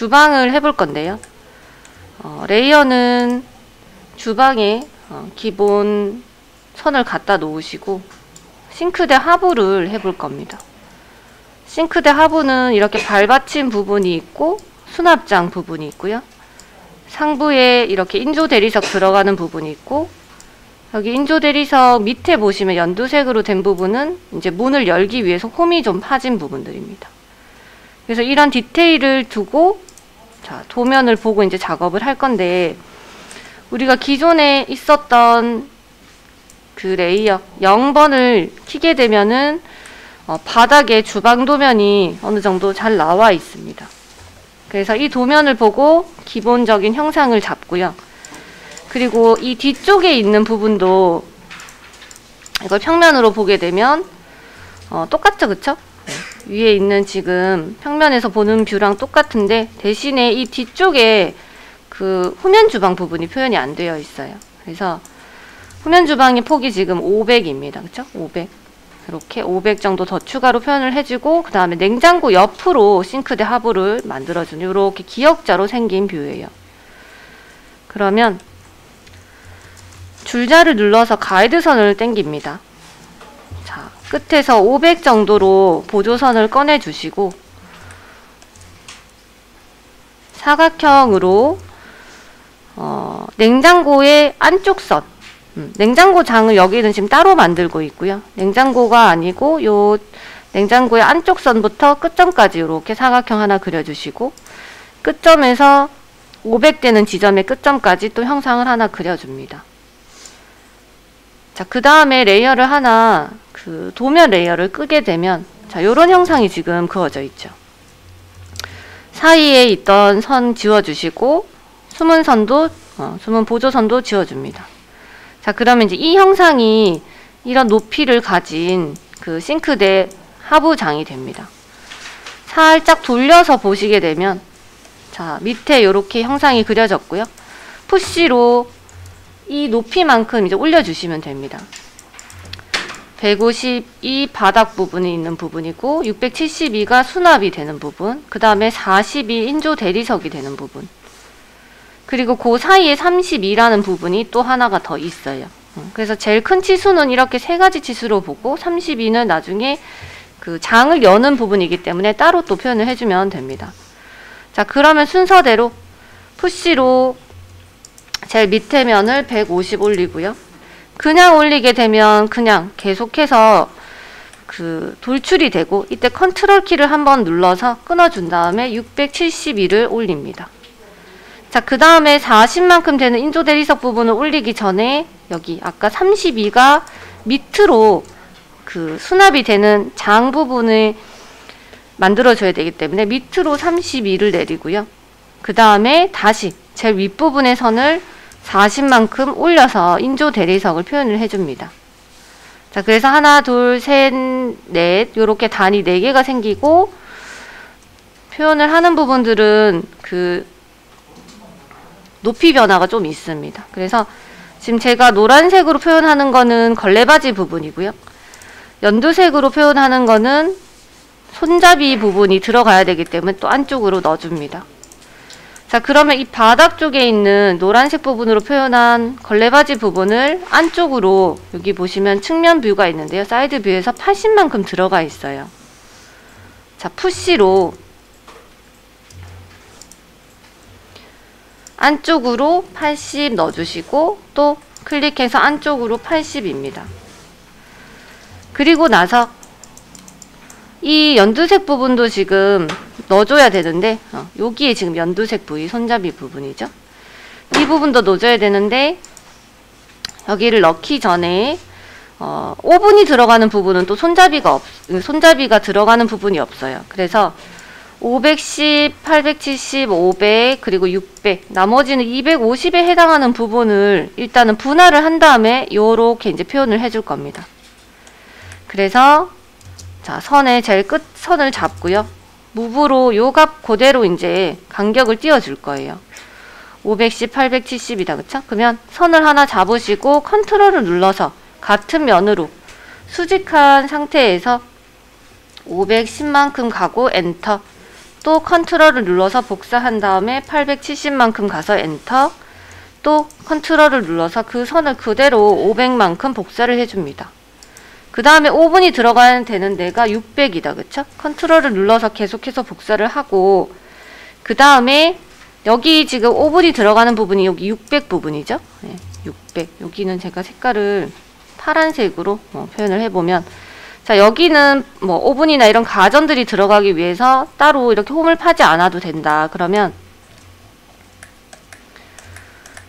주방을 해볼 건데요. 레이어는 주방에 기본 선을 갖다 놓으시고 싱크대 하부를 해볼 겁니다. 싱크대 하부는 이렇게 발받침 부분이 있고 수납장 부분이 있고요. 상부에 이렇게 인조 대리석 들어가는 부분이 있고, 여기 인조 대리석 밑에 보시면 연두색으로 된 부분은 이제 문을 열기 위해서 홈이 좀 파진 부분들입니다. 그래서 이런 디테일을 두고 자, 도면을 보고 이제 작업을 할 건데, 우리가 기존에 있었던 그 레이어 0번을 키게 되면은 바닥에 주방 도면이 어느 정도 잘 나와 있습니다. 그래서 이 도면을 보고 기본적인 형상을 잡고요. 그리고 이 뒤쪽에 있는 부분도 이걸 평면으로 보게 되면 똑같죠, 그쵸? 위에 있는 지금 평면에서 보는 뷰랑 똑같은데, 대신에 이 뒤쪽에 그 후면 주방 부분이 표현이 안 되어 있어요. 그래서 후면 주방의 폭이 지금 500입니다. 그쵸? 500. 이렇게 500 정도 더 추가로 표현을 해주고, 그 다음에 냉장고 옆으로 싱크대 하부를 만들어주는 이렇게 기역자로 생긴 뷰예요. 그러면 줄자를 눌러서 가이드선을 당깁니다. 자, 끝에서 500 정도로 보조선을 꺼내 주시고 사각형으로 냉장고의 안쪽 선, 냉장고 장을 여기는 지금 따로 만들고 있고요. 냉장고가 아니고 요 냉장고의 안쪽 선부터 끝점까지 이렇게 사각형 하나 그려주시고, 끝점에서 500 되는 지점의 끝점까지 또 형상을 하나 그려줍니다. 자, 그 다음에 레이어를 하나, 그 도면 레이어를 끄게 되면 자, 요런 형상이 지금 그어져 있죠. 사이에 있던 선 지워주시고 숨은 선도, 숨은 보조선도 지워줍니다. 자, 그러면 이제 이 형상이 이런 높이를 가진 그 싱크대 하부장이 됩니다. 살짝 돌려서 보시게 되면 자, 밑에 이렇게 형상이 그려졌고요. 푸시로 이 높이만큼 이제 올려주시면 됩니다. 150이 바닥 부분에 있는 부분이고 672가 수납이 되는 부분, 그 다음에 40이 인조 대리석이 되는 부분, 그리고 그 사이에 32라는 부분이 또 하나가 더 있어요. 그래서 제일 큰 치수는 이렇게 세 가지 치수로 보고 32는 나중에 그 장을 여는 부분이기 때문에 따로 또 표현을 해주면 됩니다. 자, 그러면 순서대로 푸시로 제일 밑에 면을 150 올리고요. 그냥 올리게 되면 그냥 계속해서 그 돌출이 되고, 이때 컨트롤 키를 한번 눌러서 끊어준 다음에 672를 올립니다. 자, 그 다음에 40만큼 되는 인조 대리석 부분을 올리기 전에 여기 아까 32가 밑으로 그 수납이 되는 장 부분을 만들어줘야 되기 때문에 밑으로 32를 내리고요. 그 다음에 다시 제일 윗부분의 선을 40만큼 올려서 인조 대리석을 표현을 해줍니다. 자, 그래서 하나, 둘, 셋, 넷 요렇게 단이 4개가 생기고, 표현을 하는 부분들은 그 높이 변화가 좀 있습니다. 그래서 지금 제가 노란색으로 표현하는 거는 걸레바지 부분이고요. 연두색으로 표현하는 거는 손잡이 부분이 들어가야 되기 때문에 또 안쪽으로 넣어줍니다. 자, 그러면 이 바닥 쪽에 있는 노란색 부분으로 표현한 걸레바지 부분을 안쪽으로, 여기 보시면 측면 뷰가 있는데요. 사이드 뷰에서 80만큼 들어가 있어요. 자, 푸시로 안쪽으로 80 넣어주시고 또 클릭해서 안쪽으로 80입니다. 그리고 나서 이 연두색 부분도 지금 넣어줘야 되는데, 여기에 지금 연두색 부위, 손잡이 부분이죠. 이 부분도 넣어줘야 되는데, 여기를 넣기 전에 오븐이 들어가는 부분은 또 손잡이가 들어가는 부분이 없어요. 그래서 510, 870, 500, 그리고 600, 나머지는 250에 해당하는 부분을 일단은 분할을 한 다음에 요렇게 이제 표현을 해줄 겁니다. 그래서 자, 선의 제일 끝 선을 잡고요. 무브로 요 값 그대로 이제 간격을 띄워줄 거예요. 510, 870이다. 그쵸? 그러면 선을 하나 잡으시고 컨트롤을 눌러서 같은 면으로 수직한 상태에서 510만큼 가고 엔터. 또 컨트롤을 눌러서 복사한 다음에 870만큼 가서 엔터, 또 컨트롤을 눌러서 그 선을 그대로 500만큼 복사를 해줍니다. 그 다음에 5분이 들어가야 되는 데가 600이다. 그쵸? 컨트롤을 눌러서 계속해서 복사를 하고, 그 다음에 여기 지금 5분이 들어가는 부분이 여기 600 부분이죠. 네, 600. 여기는 제가 색깔을 파란색으로 표현을 해보면, 자, 여기는 뭐 5분이나 이런 가전들이 들어가기 위해서 따로 이렇게 홈을 파지 않아도 된다. 그러면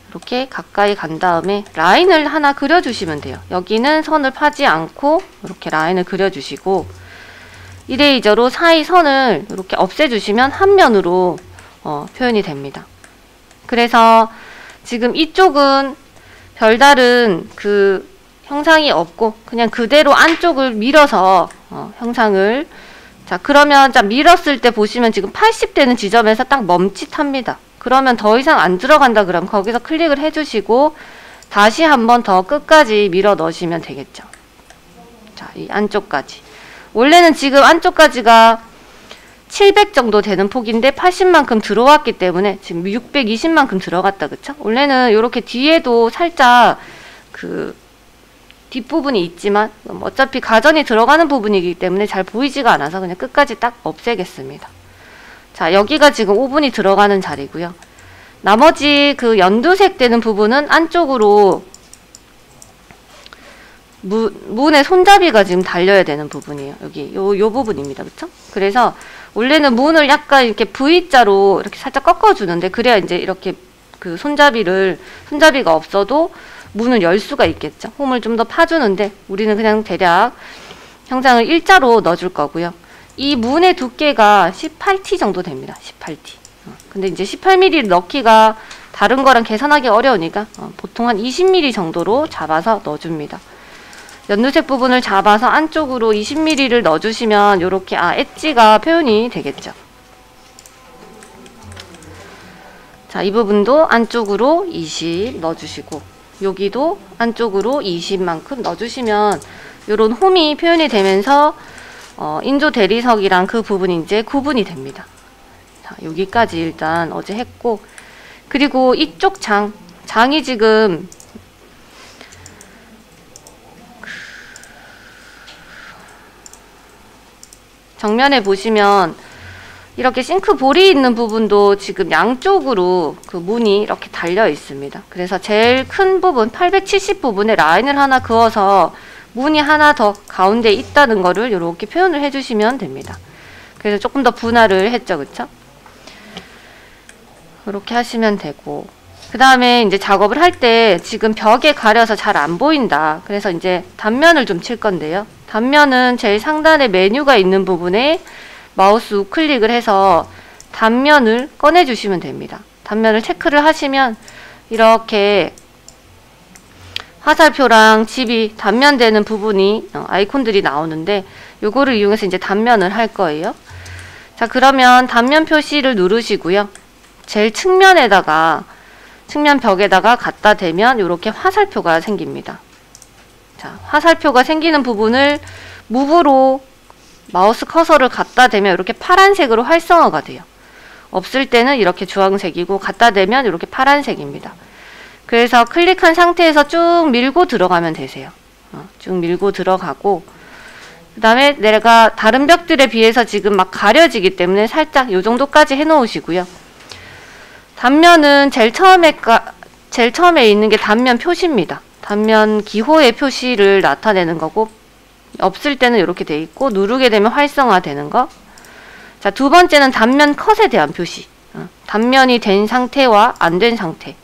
이렇게 가까이 간 다음에 라인을 하나 그려주시면 돼요. 여기는 선을 파지 않고 이렇게 라인을 그려주시고, 이레이저로 사이 선을 이렇게 없애주시면 한 면으로 표현이 됩니다. 그래서 지금 이쪽은 별다른 그 형상이 없고 그냥 그대로 안쪽을 밀어서 형상을, 자, 그러면 자, 밀었을 때 보시면 지금 80 되는 지점에서 딱 멈칫합니다. 그러면 더 이상 안 들어간다 그러면 거기서 클릭을 해주시고 다시 한 번 더 끝까지 밀어 넣으시면 되겠죠. 자, 이 안쪽까지. 원래는 지금 안쪽까지가 700 정도 되는 폭인데 80만큼 들어왔기 때문에 지금 620만큼 들어갔다. 그쵸? 원래는 이렇게 뒤에도 살짝 그 뒷부분이 있지만 어차피 가전이 들어가는 부분이기 때문에 잘 보이지가 않아서 그냥 끝까지 딱 없애겠습니다. 자, 여기가 지금 5분이 들어가는 자리고요. 나머지 그 연두색 되는 부분은 안쪽으로 문의 손잡이가 지금 달려야 되는 부분이에요. 여기 요 부분입니다. 그쵸? 그래서 원래는 문을 약간 이렇게 V자로 이렇게 살짝 꺾어주는데, 그래야 이제 이렇게 그 손잡이가 없어도 문을 열 수가 있겠죠. 홈을 좀 더 파주는데 우리는 그냥 대략 형상을 일자로 넣어줄 거고요. 이 문의 두께가 18T 정도 됩니다. 18T. 근데 이제 18mm 넣기가 다른 거랑 계산하기 어려우니까 보통 한 20mm 정도로 잡아서 넣어줍니다. 연두색 부분을 잡아서 안쪽으로 20mm를 넣어주시면 이렇게 엣지가 표현이 되겠죠. 자, 이 부분도 안쪽으로 20 넣어주시고, 여기도 안쪽으로 20만큼 넣어주시면 이런 홈이 표현이 되면서 인조 대리석이랑 그 부분이 이제 구분이 됩니다. 자, 여기까지 일단 어제 했고, 그리고 이쪽 장이 지금 정면에 보시면 이렇게 싱크볼이 있는 부분도 지금 양쪽으로 그 문이 이렇게 달려 있습니다. 그래서 제일 큰 부분 870 부분에 라인을 하나 그어서 문이 하나 더 가운데 있다는 거를 이렇게 표현을 해주시면 됩니다. 그래서 조금 더 분할을 했죠. 그쵸? 이렇게 하시면 되고, 그 다음에 이제 작업을 할 때 지금 벽에 가려서 잘 안 보인다. 그래서 이제 단면을 좀 칠 건데요. 단면은 제일 상단에 메뉴가 있는 부분에 마우스 우클릭을 해서 단면을 꺼내 주시면 됩니다. 단면을 체크를 하시면 이렇게 화살표랑 집이 단면되는 부분이 아이콘들이 나오는데, 요거를 이용해서 이제 단면을 할 거예요. 자, 그러면 단면 표시를 누르시고요. 제일 측면 벽에다가 갖다 대면 이렇게 화살표가 생깁니다. 자, 화살표가 생기는 부분을 무브로 마우스 커서를 갖다 대면 이렇게 파란색으로 활성화가 돼요. 없을 때는 이렇게 주황색이고 갖다 대면 이렇게 파란색입니다. 그래서 클릭한 상태에서 쭉 밀고 들어가면 되세요. 쭉 밀고 들어가고, 그 다음에 내가 다른 벽들에 비해서 지금 막 가려지기 때문에 살짝 요 정도까지 해 놓으시고요. 단면은 제일 처음에 있는 게 단면 표시입니다. 단면 기호의 표시를 나타내는 거고, 없을 때는 이렇게 돼 있고 누르게 되면 활성화 되는 거. 자, 두 번째는 단면 컷에 대한 표시. 단면이 된 상태와 안 된 상태.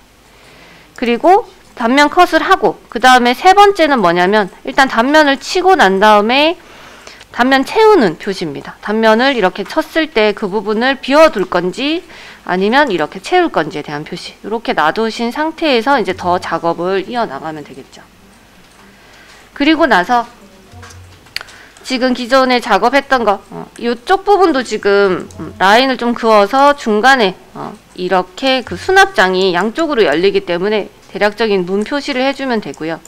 그리고 단면 컷을 하고, 그 다음에 세 번째는 뭐냐면 일단 단면을 치고 난 다음에 단면 채우는 표시입니다. 단면을 이렇게 쳤을 때 그 부분을 비워둘 건지 아니면 이렇게 채울 건지에 대한 표시. 이렇게 놔두신 상태에서 이제 더 작업을 이어나가면 되겠죠. 그리고 나서 지금 기존에 작업했던 거, 이쪽 부분도 지금 라인을 좀 그어서 중간에 이렇게 그 수납장이 양쪽으로 열리기 때문에 대략적인 문 표시를 해주면 되고요.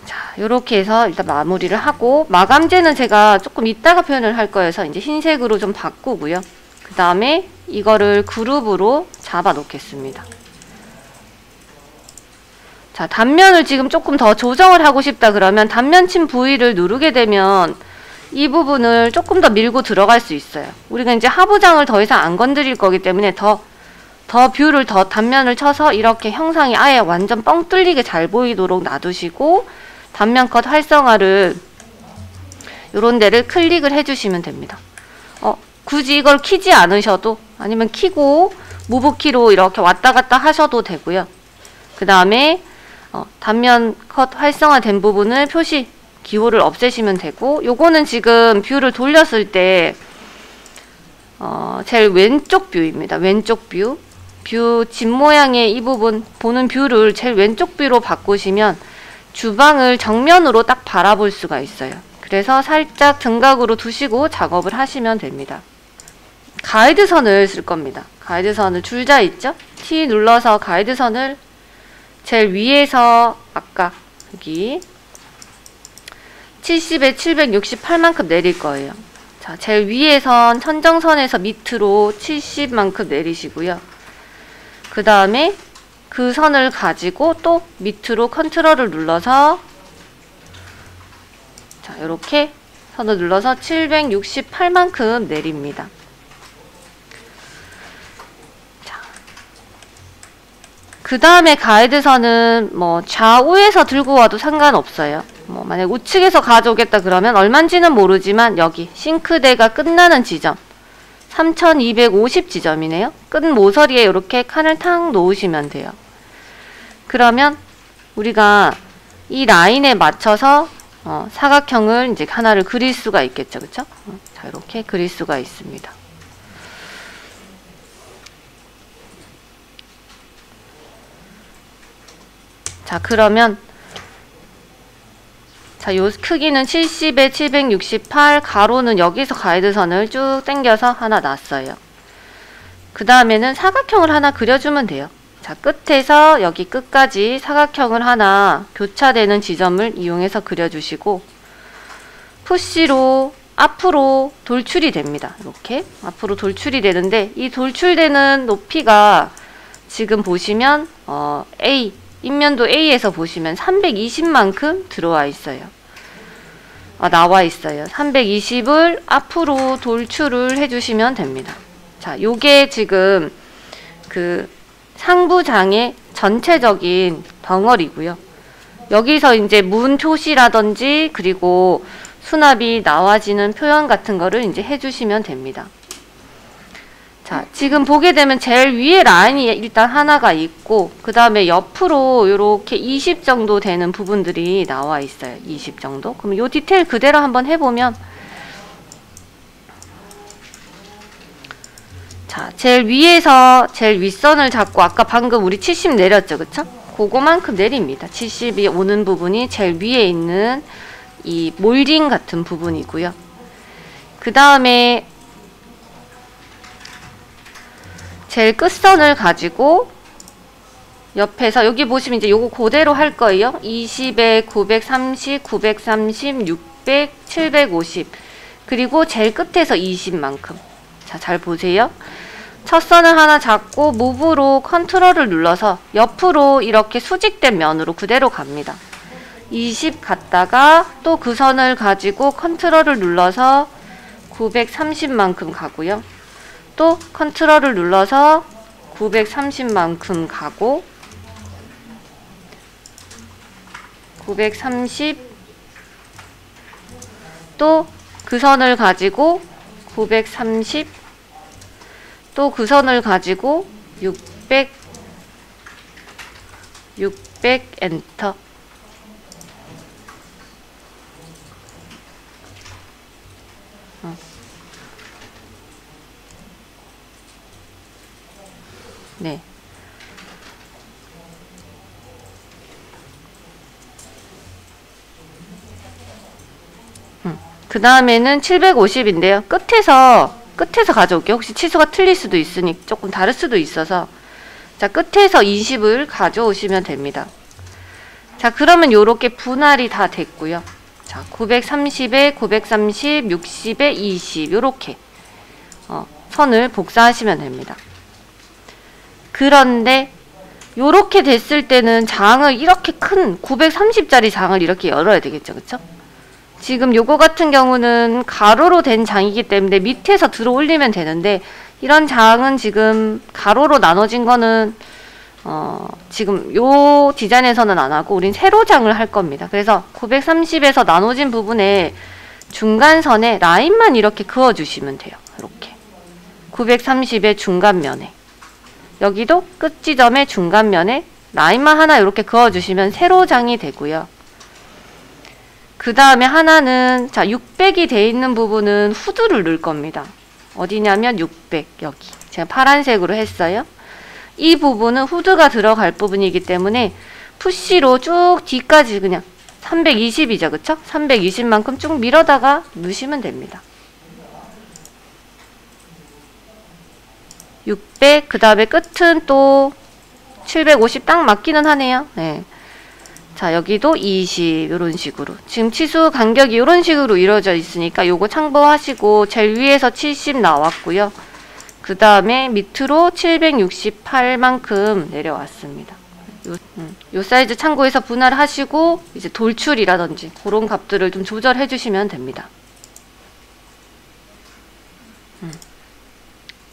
자, 요렇게 해서 일단 마무리를 하고, 마감재는 제가 조금 이따가 표현을 할 거여서 이제 흰색으로 좀 바꾸고요. 그 다음에 이거를 그룹으로 잡아 놓겠습니다. 자, 단면을 지금 조금 더 조정을 하고 싶다 그러면 단면 침 부위를 누르게 되면 이 부분을 조금 더 밀고 들어갈 수 있어요. 우리가 이제 하부장을 더 이상 안 건드릴 거기 때문에 더 뷰를 더 단면을 쳐서 이렇게 형상이 아예 완전 뻥 뚫리게 잘 보이도록 놔두시고, 단면 컷 활성화를 요런 데를 클릭을 해주시면 됩니다. 굳이 이걸 키지 않으셔도, 아니면 키고 무브키로 이렇게 왔다 갔다 하셔도 되고요. 그 다음에 단면 컷 활성화된 부분을 표시 기호를 없애시면 되고, 요거는 지금 뷰를 돌렸을 때 제일 왼쪽 뷰입니다. 왼쪽 뷰. 뷰 집 모양의 이 부분 보는 뷰를 제일 왼쪽 뷰로 바꾸시면 주방을 정면으로 딱 바라볼 수가 있어요. 그래서 살짝 등각으로 두시고 작업을 하시면 됩니다. 가이드선을 쓸 겁니다. 가이드선을 줄자 있죠? T 눌러서 가이드선을 제일 위에서 아까 여기 70에 768만큼 내릴 거예요. 자, 제일 위에선 천정선에서 밑으로 70만큼 내리시고요. 그 다음에 그 선을 가지고 또 밑으로 컨트롤을 눌러서, 자, 이렇게 선을 눌러서 768만큼 내립니다. 그 다음에 가이드선은 뭐 좌우에서 들고 와도 상관없어요. 뭐 만약 우측에서 가져오겠다 그러면 얼마인지는 모르지만 여기 싱크대가 끝나는 지점 3250 지점이네요. 끝 모서리에 이렇게 칸을 탁 놓으시면 돼요. 그러면 우리가 이 라인에 맞춰서 사각형을 이제 하나를 그릴 수가 있겠죠. 그쵸? 자, 이렇게 그릴 수가 있습니다. 자, 그러면 자, 요 크기는 70에 768, 가로는 여기서 가이드선을 쭉 당겨서 하나 놨어요. 그 다음에는 사각형을 하나 그려주면 돼요. 자, 끝에서 여기 끝까지 사각형을 하나 교차되는 지점을 이용해서 그려주시고, 푸시로 앞으로 돌출이 됩니다. 이렇게 앞으로 돌출이 되는데, 이 돌출되는 높이가 지금 보시면 A, 인면도 A에서 보시면 320만큼 들어와 있어요. 나와 있어요. 320을 앞으로 돌출을 해주시면 됩니다. 자, 요게 지금 그 상부장의 전체적인 덩어리고요. 여기서 이제 문 표시라든지 그리고 수납이 나와지는 표현 같은 거를 이제 해주시면 됩니다. 자, 지금 보게 되면 제일 위에 라인이 일단 하나가 있고, 그 다음에 옆으로 이렇게 20 정도 되는 부분들이 나와 있어요. 20 정도. 그럼 이 디테일 그대로 한번 해보면, 자, 제일 위에서 제일 윗선을 잡고, 아까 방금 우리 70 내렸죠, 그쵸? 그거만큼 내립니다. 70이 오는 부분이 제일 위에 있는 이 몰딩 같은 부분이고요. 그 다음에 제일 끝선을 가지고 옆에서 여기 보시면 이제 요거 그대로 할 거예요. 20에 930, 930, 600, 750 그리고 제일 끝에서 20만큼. 자, 잘 보세요. 첫 선을 하나 잡고 무브로 컨트롤을 눌러서 옆으로 이렇게 수직된 면으로 그대로 갑니다. 20 갔다가 또 그 선을 가지고 컨트롤을 눌러서 930만큼 가고요. 또 컨트롤을 눌러서 930만큼 가고 930 또 그 선을 가지고 930 또 그 선을 가지고 600 엔터. 네. 그 다음에는 750인데요. 끝에서 가져올게요. 혹시 치수가 틀릴 수도 있으니 조금 다를 수도 있어서. 자, 끝에서 20을 가져오시면 됩니다. 자, 그러면 요렇게 분할이 다 됐고요. 자, 930에 930, 60에 20 요렇게 선을 복사하시면 됩니다. 그런데 요렇게 됐을 때는 장을 이렇게 큰 930짜리 장을 이렇게 열어야 되겠죠. 그쵸? 지금 요거 같은 경우는 가로로 된 장이기 때문에 밑에서 들어 올리면 되는데, 이런 장은 지금 가로로 나눠진 거는 지금 요 디자인에서는 안 하고 우린 세로 장을 할 겁니다. 그래서 930에서 나눠진 부분에 중간선에 라인만 이렇게 그어 주시면 돼요. 이렇게 930의 중간면에, 여기도 끝 지점의 중간면에 라인만 하나 이렇게 그어 주시면 세로 장이 되고요. 그 다음에 하나는, 자, 600이 돼 있는 부분은 후드를 넣을 겁니다. 어디냐면 600, 여기 제가 파란색으로 했어요. 이 부분은 후드가 들어갈 부분이기 때문에 푸시로 쭉 뒤까지 그냥 320이죠. 그쵸? 320만큼 쭉 밀어다가 넣으시면 됩니다. 600, 그 다음에 끝은 또 750 딱 맞기는 하네요. 네. 자, 여기도 20, 요런 식으로. 지금 치수 간격이 요런 식으로 이루어져 있으니까 요거 참고하시고, 제일 위에서 70 나왔고요. 그 다음에 밑으로 768만큼 내려왔습니다. 요 사이즈 참고해서 분할하시고, 이제 돌출이라든지 그런 값들을 좀 조절해 주시면 됩니다.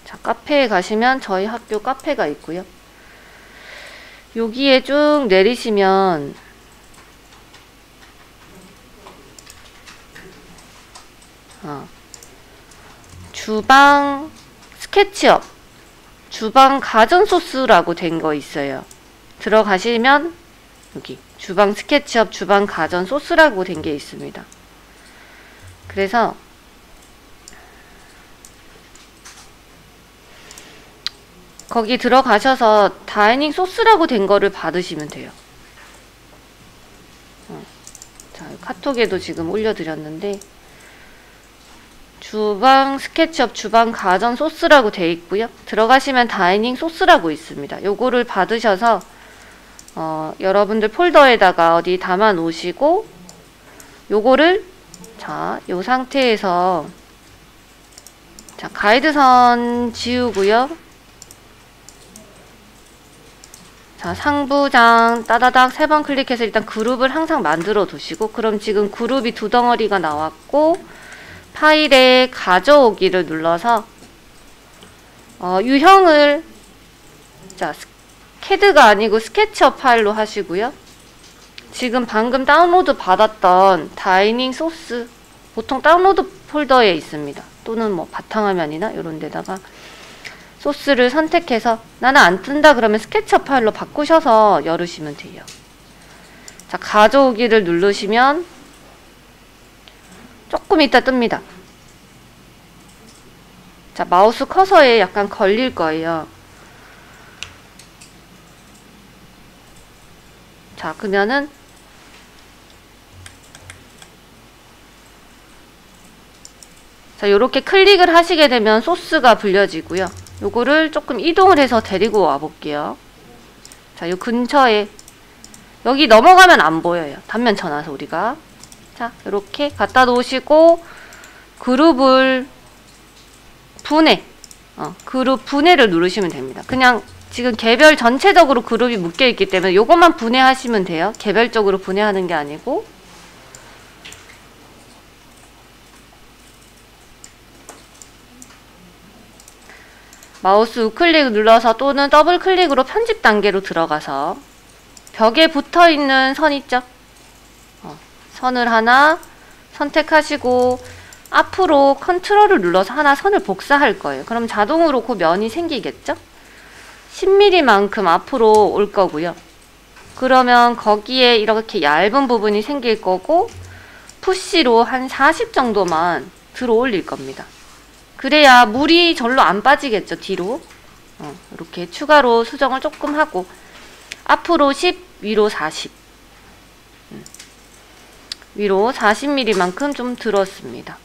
자, 카페에 가시면 저희 학교 카페가 있고요. 여기에 쭉 내리시면 주방 스케치업, 주방 가전 소스라고 된 거 있어요. 들어가시면 여기 주방 스케치업, 주방 가전 소스라고 된 게 있습니다. 그래서 거기 들어가셔서 다이닝 소스라고 된 거를 받으시면 돼요. 자, 카톡에도 지금 올려드렸는데, 주방 스케치업, 주방 가전 소스라고 되어 있고요. 들어가시면 다이닝 소스라고 있습니다. 요거를 받으셔서 여러분들 폴더에다가 어디 담아 놓으시고, 요거를, 자, 요 상태에서, 자, 가이드선 지우고요. 자, 상부장 따다닥 3번 클릭해서 일단 그룹을 항상 만들어 두시고, 그럼 지금 그룹이 2덩어리가 나왔고, 파일에 가져오기를 눌러서 유형을, 자, 캐드가 아니고 스케치업 파일로 하시고요. 지금 방금 다운로드 받았던 다이닝 소스, 보통 다운로드 폴더에 있습니다. 또는 뭐 바탕화면이나 이런 데다가 소스를 선택해서, 나는 안 뜬다 그러면 스케치업 파일로 바꾸셔서 열으시면 돼요. 자, 가져오기를 누르시면 조금 있다 뜹니다. 자, 마우스 커서에 약간 걸릴 거예요. 자, 그러면은 자, 요렇게 클릭을 하시게 되면 소스가 불려지고요. 요거를 조금 이동을 해서 데리고 와 볼게요. 자, 요 근처에, 여기 넘어가면 안 보여요. 단면 쳐놔서 우리가. 자, 요렇게 갖다 놓으시고, 그룹을 분해, 그룹 분해를 누르시면 됩니다. 그냥 지금 개별 전체적으로 그룹이 묶여 있기 때문에 요것만 분해하시면 돼요. 개별적으로 분해하는 게 아니고. 마우스 우클릭 눌러서 또는 더블 클릭으로 편집 단계로 들어가서 벽에 붙어 있는 선 있죠? 선을 하나 선택하시고 앞으로 컨트롤을 눌러서 하나 선을 복사할 거예요. 그럼 자동으로 그 면이 생기겠죠? 10mm만큼 앞으로 올 거고요. 그러면 거기에 이렇게 얇은 부분이 생길 거고, 푸시로 한 40 정도만 들어 올릴 겁니다. 그래야 물이 절로 안 빠지겠죠, 뒤로. 이렇게 추가로 수정을 조금 하고, 앞으로 10, 위로 40. 위로 40mm만큼 좀 들었습니다.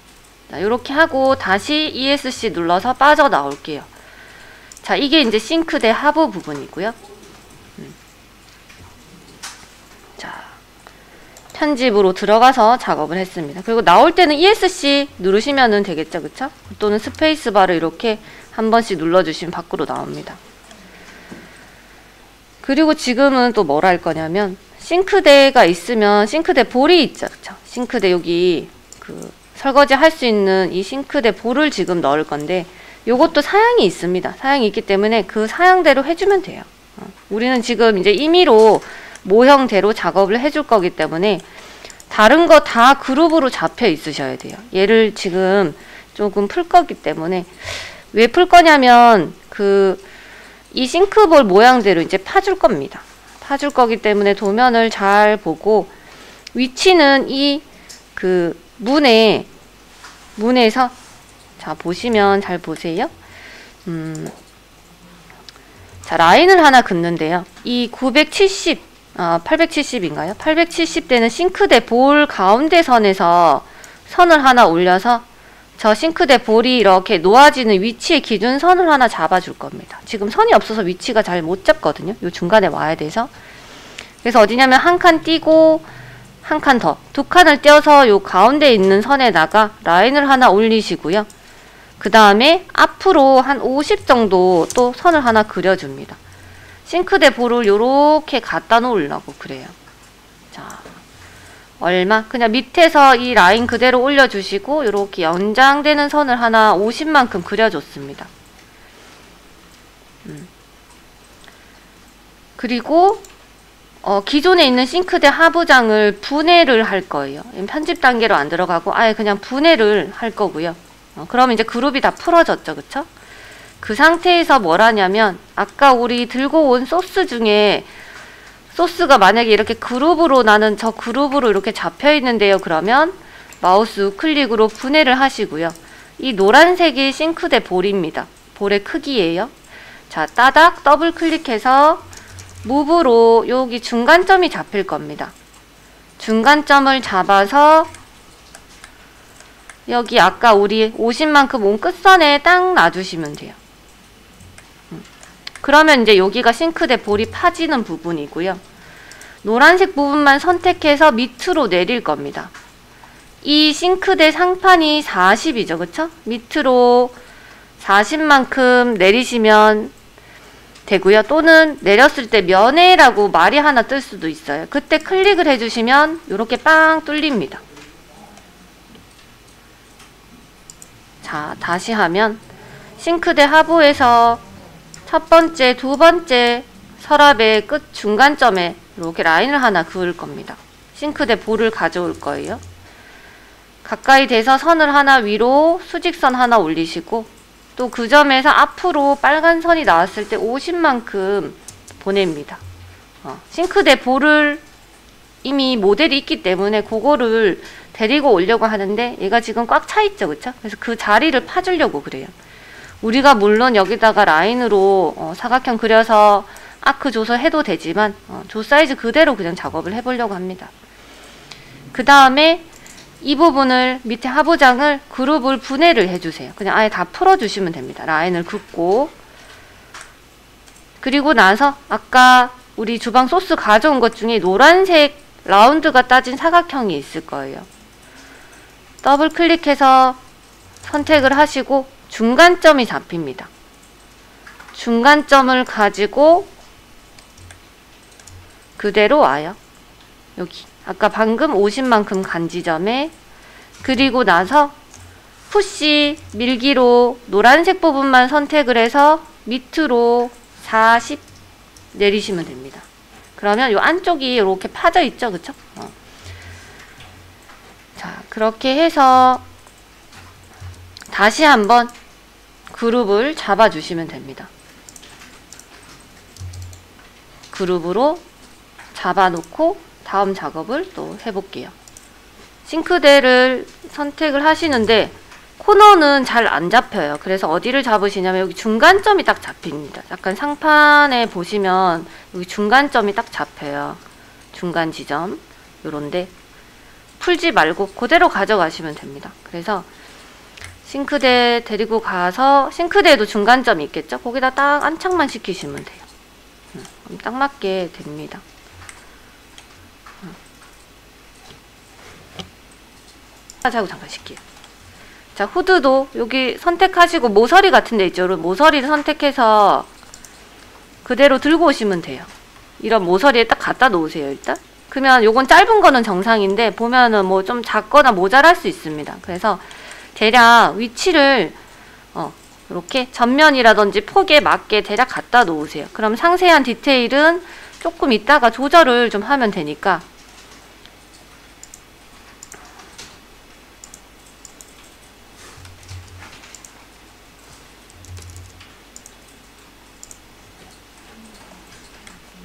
자, 이렇게 하고 다시 ESC 눌러서 빠져나올게요. 자, 이게 이제 싱크대 하부 부분이고요. 자, 편집으로 들어가서 작업을 했습니다. 그리고 나올 때는 ESC 누르시면 되겠죠, 그쵸? 또는 스페이스바를 이렇게 한 번씩 눌러주시면 밖으로 나옵니다. 그리고 지금은 또 뭘 할 거냐면, 싱크대가 있으면 싱크대 볼이 있죠, 그쵸? 싱크대 여기 그 설거지 할 수 있는 이 싱크대 볼을 지금 넣을 건데, 요것도 사양이 있습니다. 사양이 있기 때문에 그 사양대로 해주면 돼요. 우리는 지금 이제 임의로 모형대로 작업을 해줄 거기 때문에 다른 거 다 그룹으로 잡혀 있으셔야 돼요. 얘를 지금 조금 풀 거기 때문에, 왜 풀 거냐면 이 싱크볼 모양대로 이제 파줄 겁니다. 파줄 거기 때문에 도면을 잘 보고, 위치는 이 문에서, 자 보시면 잘 보세요. 자, 라인을 하나 긋는데요. 이 870인가요? 870대는 싱크대 볼 가운데 선에서 선을 하나 올려서 저 싱크대 볼이 이렇게 놓아지는 위치에 기준선을 하나 잡아줄 겁니다. 지금 선이 없어서 위치가 잘 못 잡거든요. 요 중간에 와야 돼서. 그래서 어디냐면 한 칸 띄고 한 칸 더, 두 칸을 띄어서 요 가운데 있는 선에다가 라인을 하나 올리시고요. 그 다음에 앞으로 한 50 정도 또 선을 하나 그려줍니다. 싱크대 볼을 요렇게 갖다 놓으려고 그래요. 자, 얼마? 그냥 밑에서 이 라인 그대로 올려주시고 요렇게 연장되는 선을 하나 50만큼 그려줬습니다. 그리고 기존에 있는 싱크대 하부장을 분해를 할 거예요. 편집 단계로 안 들어가고 아예 그냥 분해를 할 거고요. 그럼 이제 그룹이 다 풀어졌죠, 그쵸? 그 상태에서 뭘 하냐면, 아까 우리 들고 온 소스 중에, 소스가 만약에 이렇게 그룹으로, 나는 저 그룹으로 이렇게 잡혀 있는데요. 그러면 마우스 우클릭으로 분해를 하시고요. 이 노란색이 싱크대 볼입니다. 볼의 크기예요. 자, 따닥 더블 클릭해서 무브로 여기 중간점이 잡힐 겁니다. 중간점을 잡아서 여기 아까 우리 50만큼 온 끝선에 딱 놔주시면 돼요. 그러면 이제 여기가 싱크대 볼이 파지는 부분이고요. 노란색 부분만 선택해서 밑으로 내릴 겁니다. 이 싱크대 상판이 40이죠, 그쵸? 밑으로 40만큼 내리시면 되고요. 또는 내렸을 때 면회라고 말이 하나 뜰 수도 있어요. 그때 클릭을 해주시면 이렇게 빵 뚫립니다. 자, 다시 하면 싱크대 하부에서 첫 번째, 두 번째 서랍의 끝 중간점에 이렇게 라인을 하나 그을 겁니다. 싱크대 볼을 가져올 거예요. 가까이 돼서 선을 하나 위로 수직선 하나 올리시고, 또 그 점에서 앞으로 빨간 선이 나왔을 때 50만큼 보냅니다. 싱크대 볼을 이미 모델이 있기 때문에 그거를 데리고 오려고 하는데 얘가 지금 꽉 차 있죠, 그쵸? 그래서 그 자리를 파주려고 그래요. 우리가 물론 여기다가 라인으로 사각형 그려서 아크 줘서 해도 되지만 조 사이즈 그대로 그냥 작업을 해보려고 합니다. 그 다음에 이 부분을 밑에 하부장을 그룹을 분해를 해주세요. 그냥 아예 다 풀어주시면 됩니다. 라인을 긋고, 그리고 나서 아까 우리 주방 소스 가져온 것 중에 노란색 라운드가 따진 사각형이 있을 거예요. 더블 클릭해서 선택을 하시고 중간점이 잡힙니다. 중간점을 가지고 그대로 와요. 여기 아까 방금 50만큼 간 지점에, 그리고 나서 푸시 밀기로 노란색 부분만 선택을 해서 밑으로 40 내리시면 됩니다. 그러면 이 안쪽이 이렇게 파져 있죠, 그쵸? 자, 그렇게 해서 다시 한번 그룹을 잡아주시면 됩니다. 그룹으로 잡아놓고 다음 작업을 또 해볼게요. 싱크대를 선택을 하시는데 코너는 잘 안 잡혀요. 그래서 어디를 잡으시냐면 여기 중간점이 딱 잡힙니다. 약간 상판에 보시면 여기 중간점이 딱 잡혀요. 중간 지점 요런데 풀지 말고 그대로 가져가시면 됩니다. 그래서 싱크대 데리고 가서, 싱크대에도 중간점이 있겠죠? 거기다 딱 안착만 시키시면 돼요. 그럼 딱 맞게 됩니다. 하고 잠깐 쉴게요. 자, 후드도 여기 선택하시고 모서리 같은 데 있죠. 모서리를 선택해서 그대로 들고 오시면 돼요. 이런 모서리에 딱 갖다 놓으세요, 일단. 그러면 요건 짧은 거는 정상인데 보면은 뭐 좀 작거나 모자랄 수 있습니다. 그래서 대략 위치를 이렇게 전면이라든지 폭에 맞게 대략 갖다 놓으세요. 그럼 상세한 디테일은 조금 이따가 조절을 좀 하면 되니까.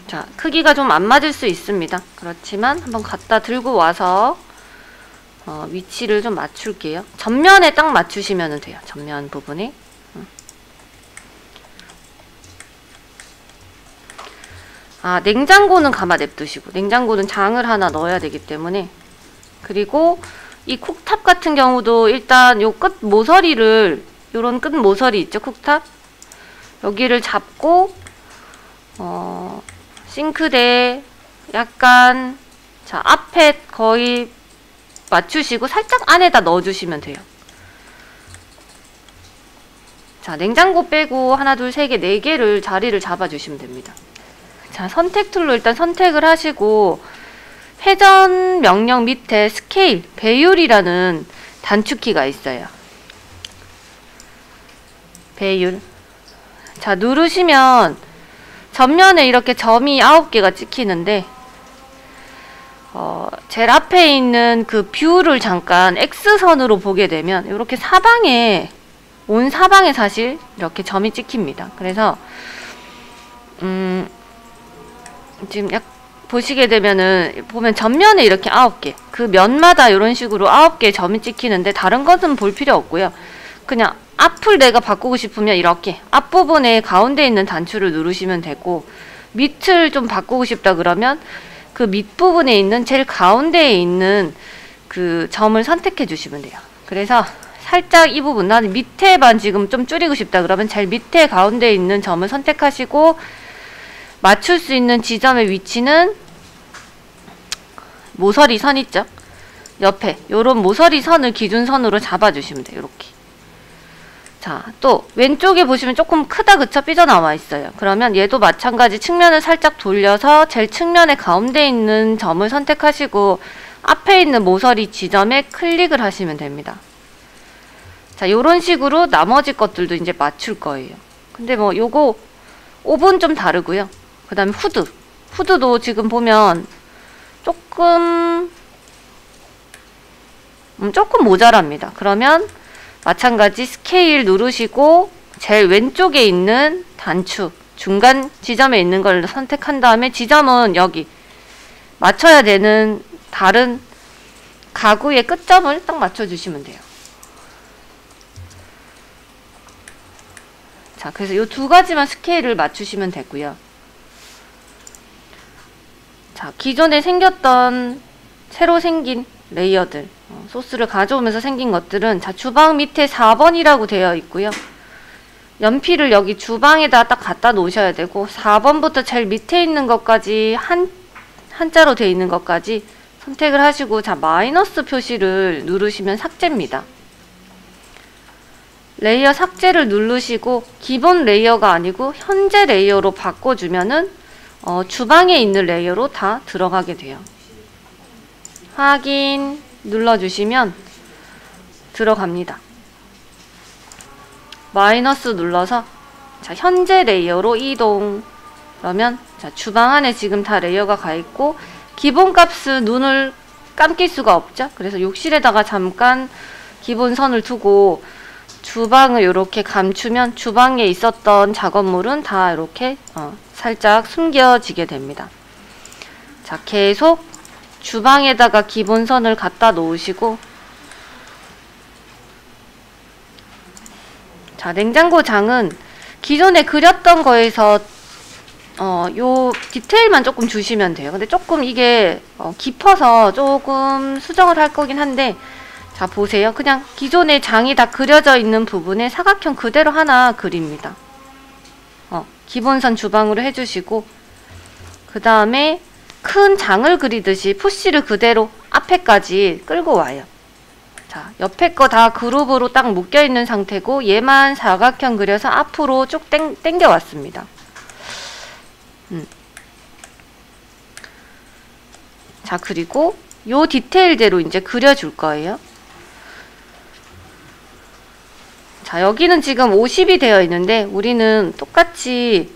자, 크기가 좀 안 맞을 수 있습니다. 그렇지만 한번 갖다 들고 와서 위치를 좀 맞출게요. 전면에 딱 맞추시면 돼요. 전면 부분에. 냉장고는 가만 냅두시고, 냉장고는 장을 하나 넣어야 되기 때문에. 그리고 이 쿡탑 같은 경우도 일단 요 끝 모서리를, 요런 끝 모서리 있죠, 쿡탑? 여기를 잡고 싱크대 약간, 자, 앞에 거의 맞추시고 살짝 안에다 넣어주시면 돼요. 자, 냉장고 빼고 하나, 둘, 세 개, 네 개를 자리를 잡아주시면 됩니다. 자, 선택 툴로 일단 선택을 하시고 회전 명령 밑에 스케일, 배율이라는 단축키가 있어요. 배율. 자, 누르시면 전면에 이렇게 점이 9개가 찍히는데 제일 앞에 있는 그 뷰를 잠깐 X선으로 보게 되면 이렇게 사방에, 온 사방에 사실 이렇게 점이 찍힙니다. 그래서 지금 보시게 되면은 보면 전면에 이렇게 9개, 그 면마다 이런 식으로 9개 점이 찍히는데 다른 것은 볼 필요 없고요. 그냥 앞을 내가 바꾸고 싶으면 이렇게 앞부분에 가운데 있는 단추를 누르시면 되고, 밑을 좀 바꾸고 싶다 그러면 그 밑부분에 있는 제일 가운데에 있는 그 점을 선택해 주시면 돼요. 그래서 살짝 이 부분, 나는 밑에만 지금 좀 줄이고 싶다 그러면 제일 밑에 가운데에 있는 점을 선택하시고, 맞출 수 있는 지점의 위치는 모서리 선 있죠? 옆에 요런 모서리 선을 기준선으로 잡아주시면 돼요. 이렇게. 자, 또 왼쪽에 보시면 조금 크다, 그쵸? 삐져나와 있어요. 그러면 얘도 마찬가지 측면을 살짝 돌려서 제일 측면의 가운데 있는 점을 선택하시고 앞에 있는 모서리 지점에 클릭을 하시면 됩니다. 자, 요런 식으로 나머지 것들도 이제 맞출 거예요. 근데 뭐 요거 5분 좀 다르고요. 그 다음에 후드도 지금 보면 조금 모자랍니다. 그러면 마찬가지 스케일 누르시고 제일 왼쪽에 있는 단추, 중간 지점에 있는 걸 선택한 다음에 지점은 여기 맞춰야 되는 다른 가구의 끝점을 딱 맞춰주시면 돼요. 자, 그래서 이 두 가지만 스케일을 맞추시면 되고요. 자, 기존에 생겼던 새로 생긴 레이어들, 소스를 가져오면서 생긴 것들은, 자, 주방 밑에 4번이라고 되어 있고요. 연필을 여기 주방에다 딱 갖다 놓으셔야 되고, 4번부터 제일 밑에 있는 것까지 한자로 되어 있는 것까지 선택을 하시고, 자, 마이너스 표시를 누르시면 삭제입니다. 레이어 삭제를 누르시고 기본 레이어가 아니고 현재 레이어로 바꿔주면은 주방에 있는 레이어로 다 들어가게 돼요. 확인 눌러주시면 들어갑니다. 마이너스 눌러서 자, 현재 레이어로 이동. 그러면 자, 주방 안에 지금 다 레이어가 가 있고 기본값은 눈을 감길 수가 없죠. 그래서 욕실에다가 잠깐 기본 선을 두고 주방을 이렇게 감추면 주방에 있었던 작업물은 다 이렇게 살짝 숨겨지게 됩니다. 자, 계속 주방에다가 기본선을 갖다 놓으시고, 자, 냉장고 장은 기존에 그렸던 거에서 요 디테일만 조금 주시면 돼요. 근데 조금 이게 깊어서 조금 수정을 할 거긴 한데, 자, 보세요. 그냥 기존에 장이 다 그려져 있는 부분에 사각형 그대로 하나 그립니다. 기본선 주방으로 해주시고, 그 다음에 큰 장을 그리듯이 푸시를 그대로 앞에까지 끌고 와요. 자, 자, 옆에 거 다 그룹으로 딱 묶여 있는 상태고 얘만 사각형 그려서 앞으로 쭉 당겨 왔습니다. 자, 그리고 요 디테일대로 이제 그려줄 거예요. 자, 여기는 지금 50이 되어 있는데 우리는 똑같이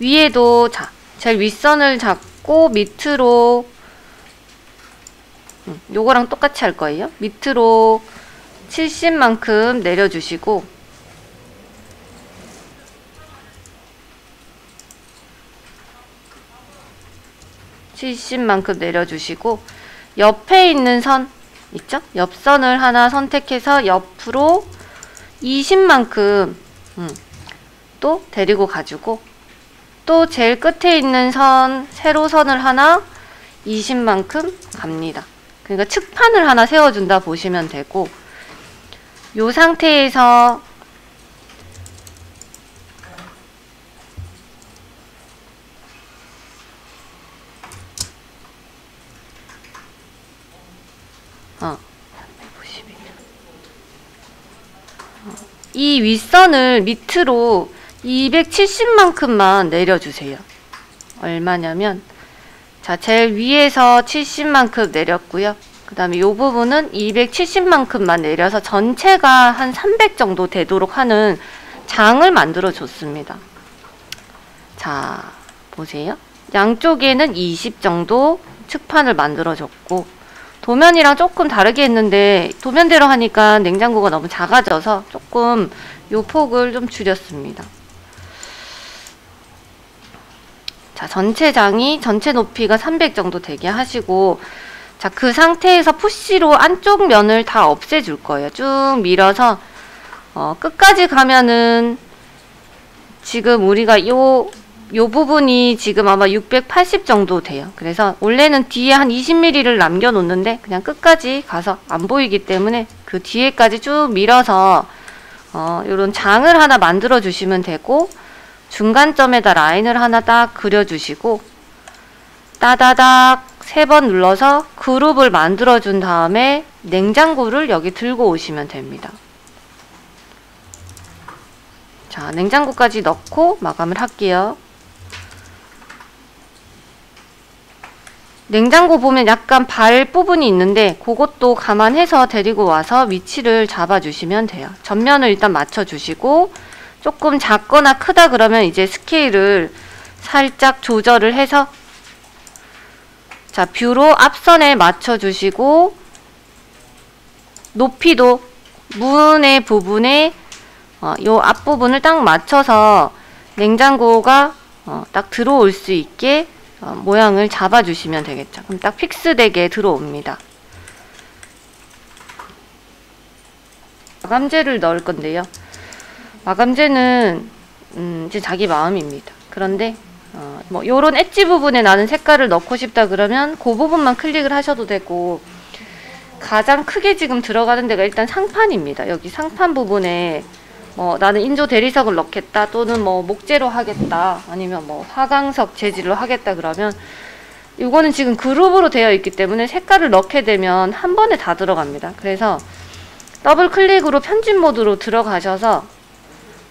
위에도 자, 제일 윗선을 잡고 밑으로 요거랑 똑같이 할 거예요. 밑으로 70만큼 내려주시고 옆에 있는 선 있죠? 옆선을 하나 선택해서 옆으로 20만큼 또 데리고 가지고 또 제일 끝에 있는 선 세로선을 하나 20만큼 갑니다. 그러니까 측판을 하나 세워준다 보시면 되고 요 상태에서 이 윗선을 밑으로 270만큼만 내려주세요. 얼마냐면 자, 제일 위에서 70만큼 내렸고요. 그 다음에 이 부분은 270만큼만 내려서 전체가 한 300 정도 되도록 하는 장을 만들어 줬습니다. 자, 보세요. 양쪽에는 20 정도 측판을 만들어 줬고 도면이랑 조금 다르게 했는데 도면대로 하니까 냉장고가 너무 작아져서 조금 요 폭을 좀 줄였습니다. 자, 전체 높이가 300 정도 되게 하시고 자, 그 상태에서 푸시로 안쪽 면을 다 없애줄 거예요. 쭉 밀어서 끝까지 가면은 지금 우리가 요 부분이 지금 아마 680 정도 돼요. 그래서 원래는 뒤에 한 20mm를 남겨 놓는데 그냥 끝까지 가서 안 보이기 때문에 그 뒤에까지 쭉 밀어서 요런 장을 하나 만들어 주시면 되고 중간점에다 라인을 하나 딱 그려 주시고 따다닥 3번 눌러서 그룹을 만들어 준 다음에 냉장고를 여기 들고 오시면 됩니다. 자, 냉장고까지 넣고 마감을 할게요. 냉장고 보면 약간 발 부분이 있는데 그것도 감안해서 데리고 와서 위치를 잡아주시면 돼요. 전면을 일단 맞춰주시고 조금 작거나 크다 그러면 이제 스케일을 살짝 조절을 해서 자, 뷰로 앞선에 맞춰주시고 높이도 문의 부분에 요 앞부분을 딱 맞춰서 냉장고가 딱 들어올 수 있게 모양을 잡아주시면 되겠죠. 그럼 딱 픽스되게 들어옵니다. 마감재를 넣을 건데요. 마감재는 이제 자기 마음입니다. 그런데 뭐 요런 엣지 부분에 나는 색깔을 넣고 싶다 그러면 그 부분만 클릭을 하셔도 되고 가장 크게 지금 들어가는 데가 일단 상판입니다. 여기 상판 부분에 나는 인조 대리석을 넣겠다 또는 뭐 목재로 하겠다 아니면 뭐 화강석 재질로 하겠다 그러면 이거는 지금 그룹으로 되어 있기 때문에 색깔을 넣게 되면 한 번에 다 들어갑니다. 그래서 더블 클릭으로 편집 모드로 들어가셔서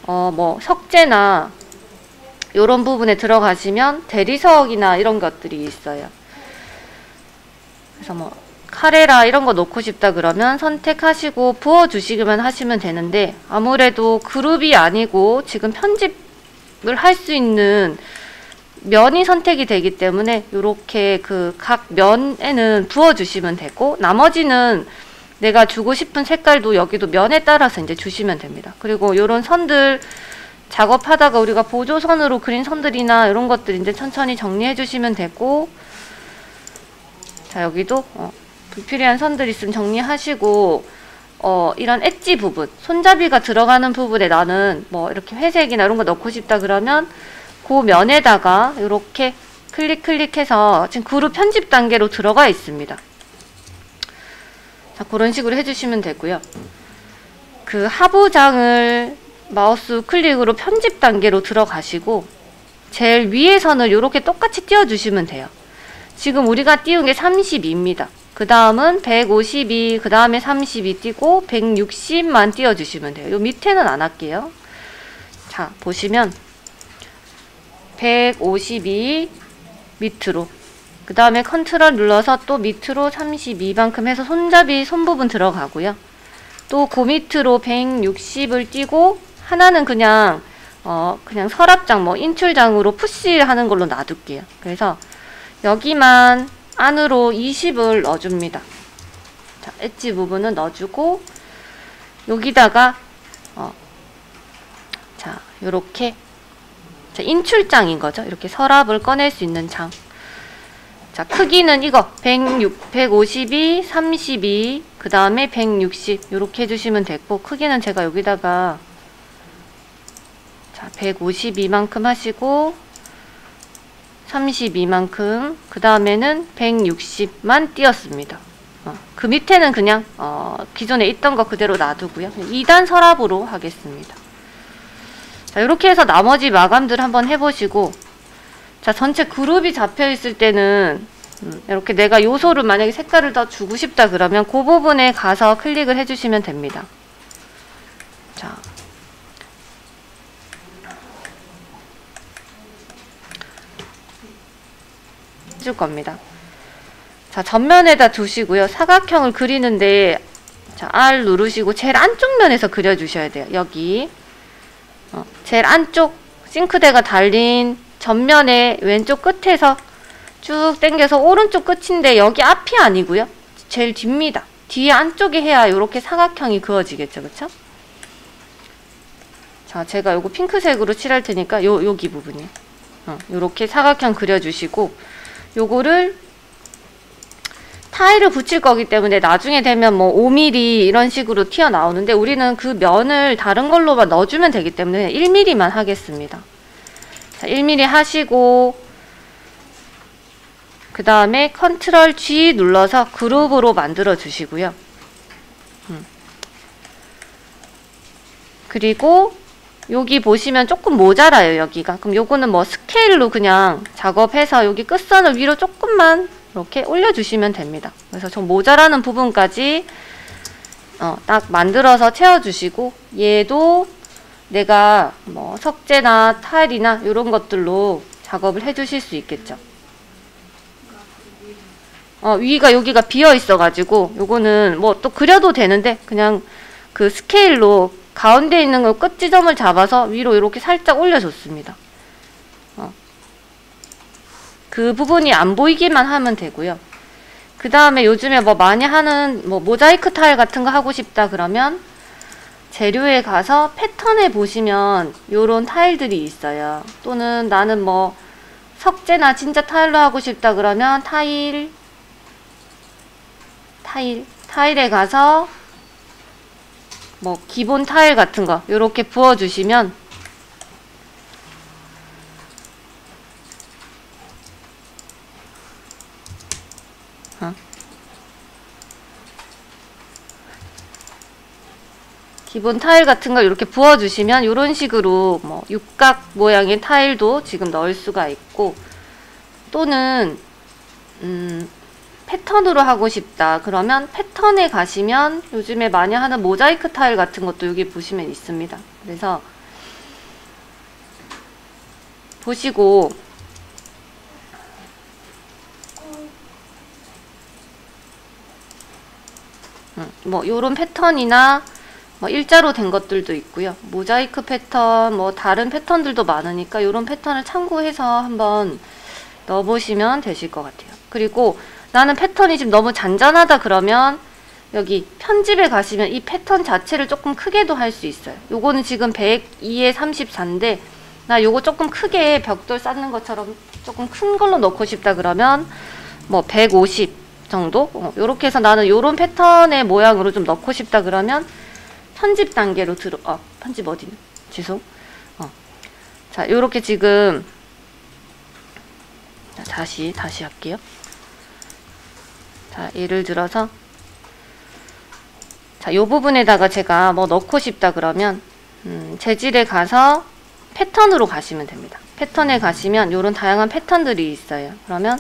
뭐 석재나 요런 부분에 들어가시면 대리석이나 이런 것들이 있어요. 그래서 뭐 카레라 이런 거 넣고 싶다 그러면 선택하시고 부어주시기만 하시면 되는데 아무래도 그룹이 아니고 지금 편집을 할 수 있는 면이 선택이 되기 때문에 이렇게 그 각 면에는 부어주시면 되고 나머지는 내가 주고 싶은 색깔도 여기도 면에 따라서 이제 주시면 됩니다. 그리고 요런 선들 작업하다가 우리가 보조선으로 그린 선들이나 이런 것들 이제 천천히 정리해 주시면 되고 자, 여기도 불필요한 선들 있으면 정리하시고 이런 엣지 부분 손잡이가 들어가는 부분에 나는 뭐 이렇게 회색이나 이런 거 넣고 싶다 그러면 그 면에다가 이렇게 클릭해서 지금 그룹 편집 단계로 들어가 있습니다. 자, 그런 식으로 해주시면 되고요. 그 하부장을 마우스 클릭으로 편집 단계로 들어가시고 제일 위에 선을 이렇게 똑같이 띄워주시면 돼요. 지금 우리가 띄운 게 32입니다. 그 다음은 152, 그 다음에 32 띄고 160만 띄워주시면 돼요. 요 밑에는 안 할게요. 자, 보시면 152 밑으로, 그 다음에 컨트롤 눌러서 또 밑으로 32만큼 해서 손잡이 손 부분 들어가고요. 또 그 밑으로 160을 띄고 하나는 그냥 서랍장 뭐 인출장으로 푸시하는 걸로 놔둘게요. 그래서 여기만 안으로 20을 넣어줍니다. 자, 엣지 부분은 넣어주고 여기다가 자, 요렇게 인출장인 거죠. 이렇게 서랍을 꺼낼 수 있는 장. 자, 크기는 이거 152, 32, 그 다음에 160 요렇게 해주시면 되고, 크기는 제가 여기다가 자 152만큼 하시고 32만큼, 그 다음에는 160만 띄었습니다. 그 밑에는 그냥 기존에 있던 거 그대로 놔두고요. 2단 서랍으로 하겠습니다. 자, 이렇게 해서 나머지 마감들 한번 해보시고, 자, 전체 그룹이 잡혀 있을 때는 이렇게 내가 요소를 만약에 색깔을 더 주고 싶다 그러면 그 부분에 가서 클릭을 해주시면 됩니다. 자, 해줄 겁니다. 자, 전면에다 두시고요. 사각형을 그리는데 자, R 누르시고 제일 안쪽 면에서 그려주셔야 돼요. 여기 제일 안쪽 싱크대가 달린 전면의 왼쪽 끝에서 쭉 당겨서 오른쪽 끝인데 여기 앞이 아니고요. 제일 뒤입니다. 뒤에 안쪽에 해야 이렇게 사각형이 그어지겠죠. 그쵸? 자, 제가 요거 핑크색으로 칠할 테니까 여기 부분이요. 요렇게 사각형 그려주시고, 요거를 타일을 붙일 거기 때문에 나중에 되면 뭐 5mm 이런 식으로 튀어나오는데 우리는 그 면을 다른 걸로만 넣어주면 되기 때문에 1mm만 하겠습니다. 자, 1mm 하시고 그 다음에 컨트롤 G 눌러서 그룹으로 만들어 주시고요. 그리고 여기 보시면 조금 모자라요, 여기가. 그럼 요거는 뭐 스케일로 그냥 작업해서 여기 끝선을 위로 조금만 이렇게 올려주시면 됩니다. 그래서 좀 모자라는 부분까지 딱 만들어서 채워주시고, 얘도 내가 뭐 석재나 타일이나 이런 것들로 작업을 해주실 수 있겠죠. 위가 여기가 비어 있어가지고 요거는 뭐 또 그려도 되는데 그냥 그 스케일로 가운데 있는 거 끝 지점을 잡아서 위로 이렇게 살짝 올려줬습니다. 그 부분이 안 보이기만 하면 되고요. 그 다음에 요즘에 뭐 많이 하는 뭐 모자이크 타일 같은 거 하고 싶다 그러면 재료에 가서 패턴에 보시면 요런 타일들이 있어요. 또는 나는 뭐 석재나 진짜 타일로 하고 싶다 그러면 타일에 가서 뭐 기본 타일 같은 거 요렇게 부어주시면 기본 타일 같은 거 이렇게 부어주시면 이런 식으로 뭐 육각 모양의 타일도 지금 넣을 수가 있고, 또는 패턴으로 하고 싶다 그러면 패턴에 가시면 요즘에 많이 하는 모자이크 타일 같은 것도 여기 보시면 있습니다. 그래서 보시고 뭐 요런 패턴이나 뭐 일자로 된 것들도 있고요. 모자이크 패턴, 뭐 다른 패턴들도 많으니까 이런 패턴을 참고해서 한번 넣어보시면 되실 것 같아요. 그리고 나는 패턴이 지금 너무 잔잔하다 그러면 여기 편집에 가시면 이 패턴 자체를 조금 크게도 할 수 있어요. 요거는 지금 102에 34인데 나 요거 조금 크게 벽돌 쌓는 것처럼 조금 큰 걸로 넣고 싶다 그러면 뭐 150 정도? 요렇게 해서 나는 요런 패턴의 모양으로 좀 넣고 싶다 그러면 편집 단계로 편집 어디냐? 죄송. 자, 요렇게 지금 다시 할게요. 자, 예를 들어서 자, 요 부분에다가 제가 뭐 넣고 싶다 그러면 재질에 가서 패턴으로 가시면 됩니다. 패턴에 가시면 요런 다양한 패턴들이 있어요. 그러면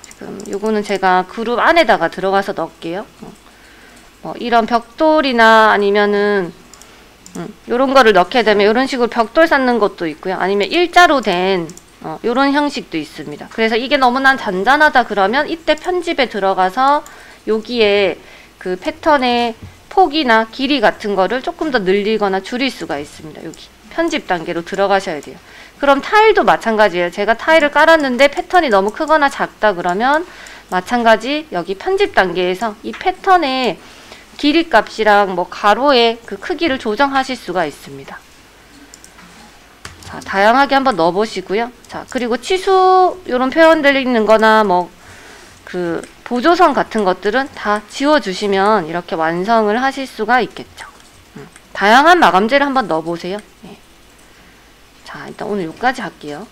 지금 그럼 요거는 제가 그룹 안에다가 들어가서 넣을게요. 뭐 이런 벽돌이나 아니면은 요런 거를 넣게 되면 요런 식으로 벽돌 쌓는 것도 있고요. 아니면 일자로 된 요런 형식도 있습니다. 그래서 이게 너무나 잔잔하다 그러면 이때 편집에 들어가서 여기에 그 패턴의 폭이나 길이 같은 거를 조금 더 늘리거나 줄일 수가 있습니다. 여기 편집 단계로 들어가셔야 돼요. 그럼 타일도 마찬가지예요. 제가 타일을 깔았는데 패턴이 너무 크거나 작다 그러면 마찬가지 여기 편집 단계에서 이 패턴의 길이 값이랑 뭐 가로의 그 크기를 조정하실 수가 있습니다. 자, 다양하게 한번 넣어 보시고요. 자, 그리고 치수 요런 표현들 있는 거나 뭐 그 보조선 같은 것들은 다 지워 주시면 이렇게 완성을 하실 수가 있겠죠. 다양한 마감재를 한번 넣어 보세요. 네. 자, 일단 오늘 여기까지 할게요.